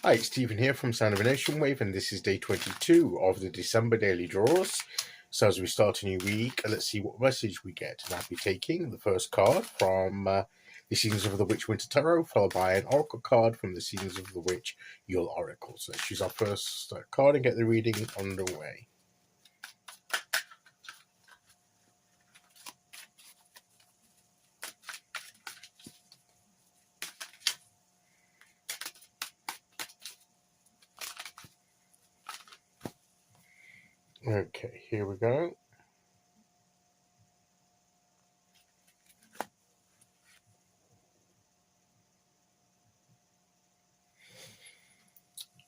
Hi, it's Stephen here from Sound of a Nation Wave, and this is day 22 of the December daily draws. So as we start a new week, let's see what message we get. And I'll be taking the first card from the Seasons of the Witch Winter Tarot, followed by an Oracle card from the Seasons of the Witch Yule Oracle. So let's choose our first card and get the reading underway. Okay, here we go.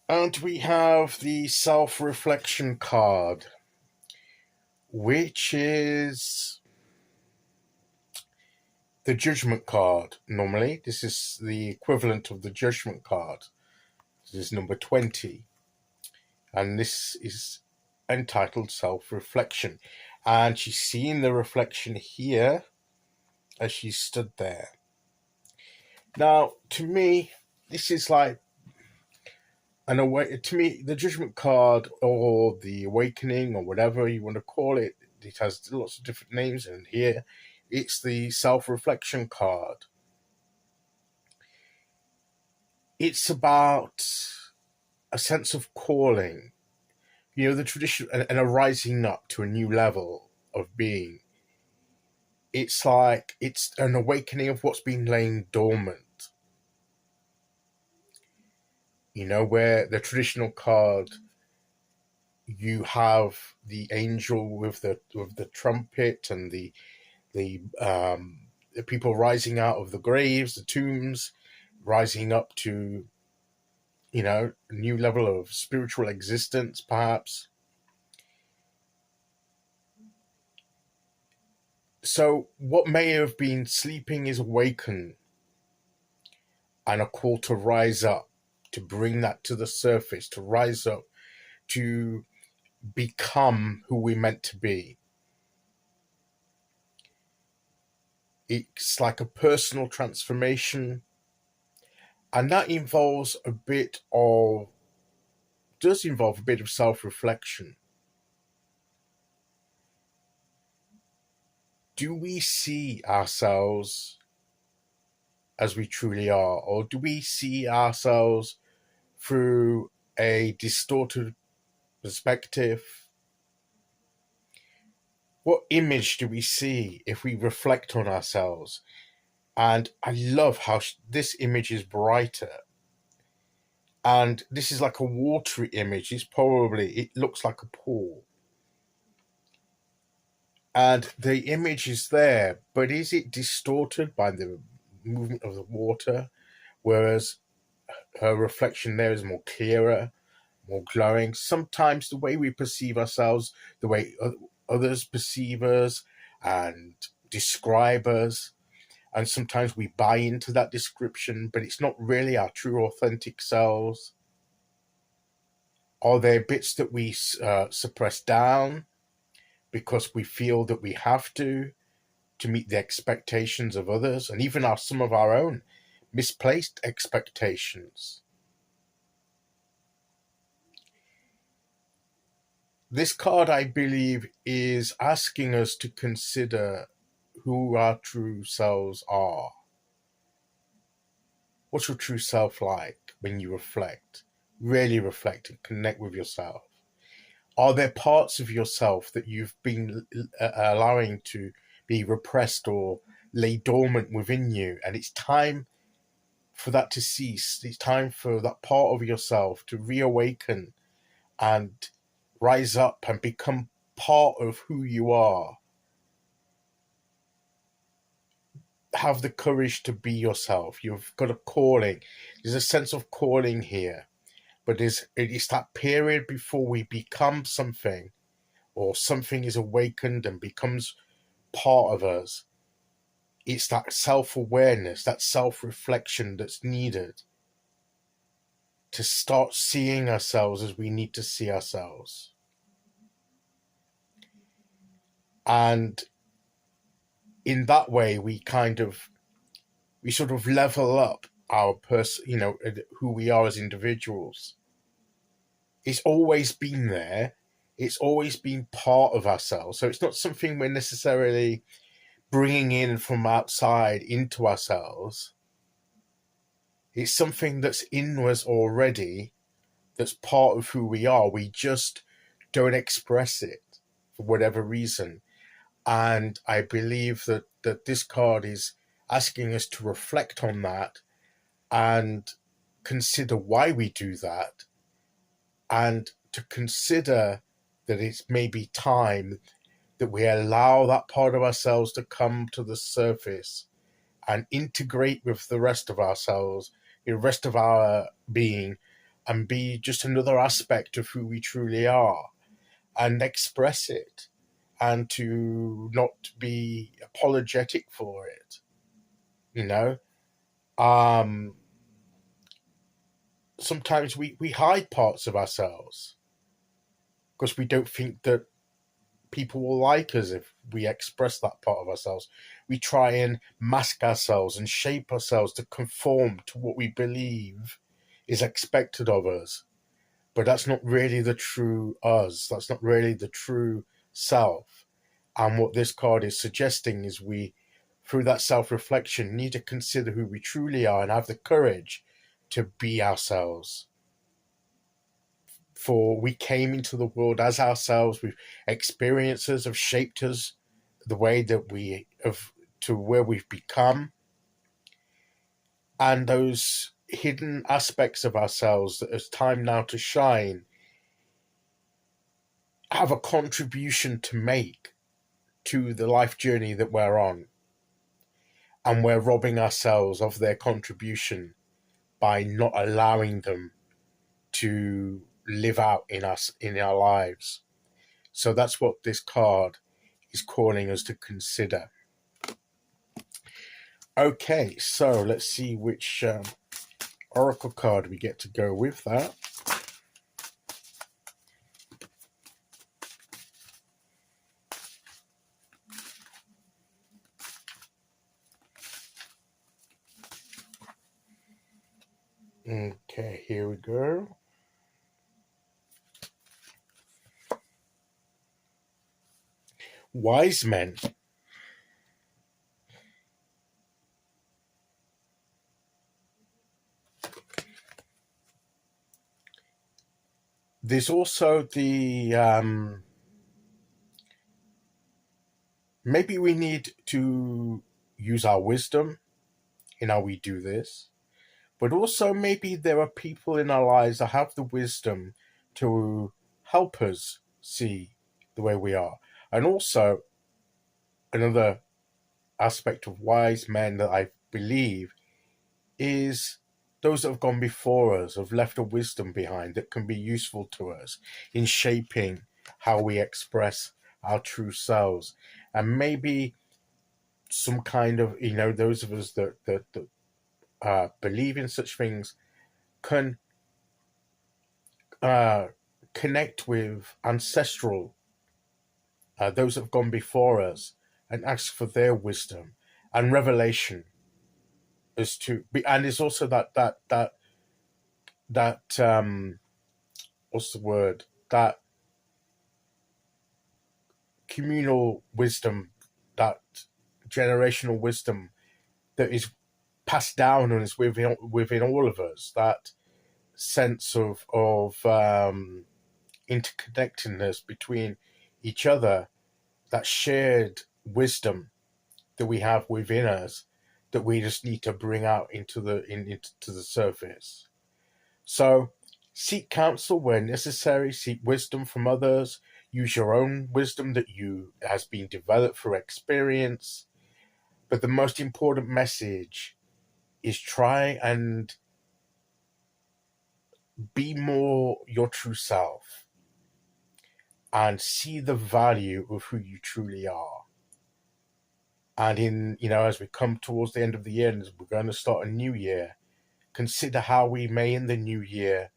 And we have the self-reflection card, which is the judgment card. Normally, this is the equivalent of the judgment card. This is number 20. And this is entitled Self-Reflection. And she's seeing the reflection here as she stood there. Now, to me, this is like to me, the judgment card or the awakening or whatever you want to call it, it has lots of different names, and here it's the self-reflection card. It's about a sense of calling, the tradition, and a rising up to a new level of being. It's like it's an awakening of what's been laying dormant. Where the traditional card, you have the angel with the trumpet and the people rising out of the graves, the tombs, rising up to a new level of spiritual existence, perhaps. So what may have been sleeping is awakened, and a call to rise up, to bring that to the surface, to rise up, to become who we're meant to be. It's like a personal transformation, and that does involve a bit of self-reflection. Do we see ourselves as we truly are, or do we see ourselves through a distorted perspective? What image do we see if we reflect on ourselves? And I love how this image is brighter. And this is like a watery image. It looks like a pool. And the image is there, but is it distorted by the movement of the water? Whereas her reflection there is more clearer, more glowing. Sometimes the way we perceive ourselves, the way others perceive us and describe us, and sometimes we buy into that description, but it's not really our true authentic selves. Are there bits that we suppress down because we feel that we have to meet the expectations of others, and even some of our own misplaced expectations? This card, I believe, is asking us to consider who our true selves are. What's your true self like when you reflect? Really reflect and connect with yourself. Are there parts of yourself that you've been allowing to be repressed or lay dormant within you? And it's time for that to cease. It's time for that part of yourself to reawaken and rise up and become part of who you are. Have the courage to be yourself. You've got a calling. There's a sense of calling here. But it is that period before we become something, or something is awakened and becomes part of us. It's that self-awareness, that self-reflection that's needed to start seeing ourselves as we need to see ourselves. And in that way, we sort of level up our who we are as individuals. It's always been there. It's always been part of ourselves. So it's not something we're necessarily bringing in from outside into ourselves. It's something that's in us already, that's part of who we are. We just don't express it for whatever reason. And I believe that this card is asking us to reflect on that and consider why we do that, and to consider that it's maybe time that we allow that part of ourselves to come to the surface and integrate with the rest of ourselves, the rest of our being, and be just another aspect of who we truly are, and express it, and to not be apologetic for it. Sometimes we hide parts of ourselves because we don't think that people will like us if we express that part of ourselves. We try and mask ourselves and shape ourselves to conform to what we believe is expected of us. But that's not really the true us. That's not really the true self. And what this card is suggesting is we, through that self-reflection, need to consider who we truly are and have the courage to be ourselves. For we came into the world as ourselves, with experiences have shaped us the way that we have to where we've become. And those hidden aspects of ourselves that it's time now to shine have a contribution to make to the life journey that we're on. And we're robbing ourselves of their contribution by not allowing them to live out in us, in our lives. So that's what this card is calling us to consider. Okay, so let's see which oracle card we get to go with that. Okay, here we go. Wise men. There's also the maybe we need to use our wisdom in how we do this, but also maybe there are people in our lives that have the wisdom to help us see the way we are. And also another aspect of wise men that I believe is those that have gone before us have left a wisdom behind that can be useful to us in shaping how we express our true selves. And maybe some kind of, those of us that believe in such things can connect with ancestral, those that have gone before us, and ask for their wisdom and revelation as to be. And it's also that what's the word, that communal wisdom, that generational wisdom that is passed down and is within all of us, that sense of interconnectedness between each other, that shared wisdom that we have within us, that we just need to bring out into the surface. So seek counsel where necessary, seek wisdom from others, use your own wisdom that has been developed through experience. But the most important message is try and be more your true self and see the value of who you truly are. And as we come towards the end of the year and we're going to start a new year, consider how we may in the new year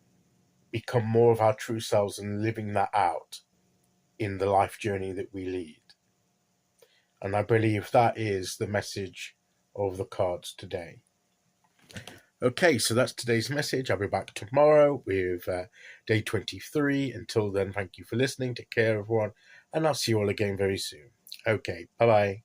become more of our true selves and living that out in the life journey that we lead. And I believe that is the message of the cards today. Okay, so that's today's message. I'll be back tomorrow with day 23. Until then, thank you for listening. Take care, everyone. And I'll see you all again very soon. Okay, bye-bye.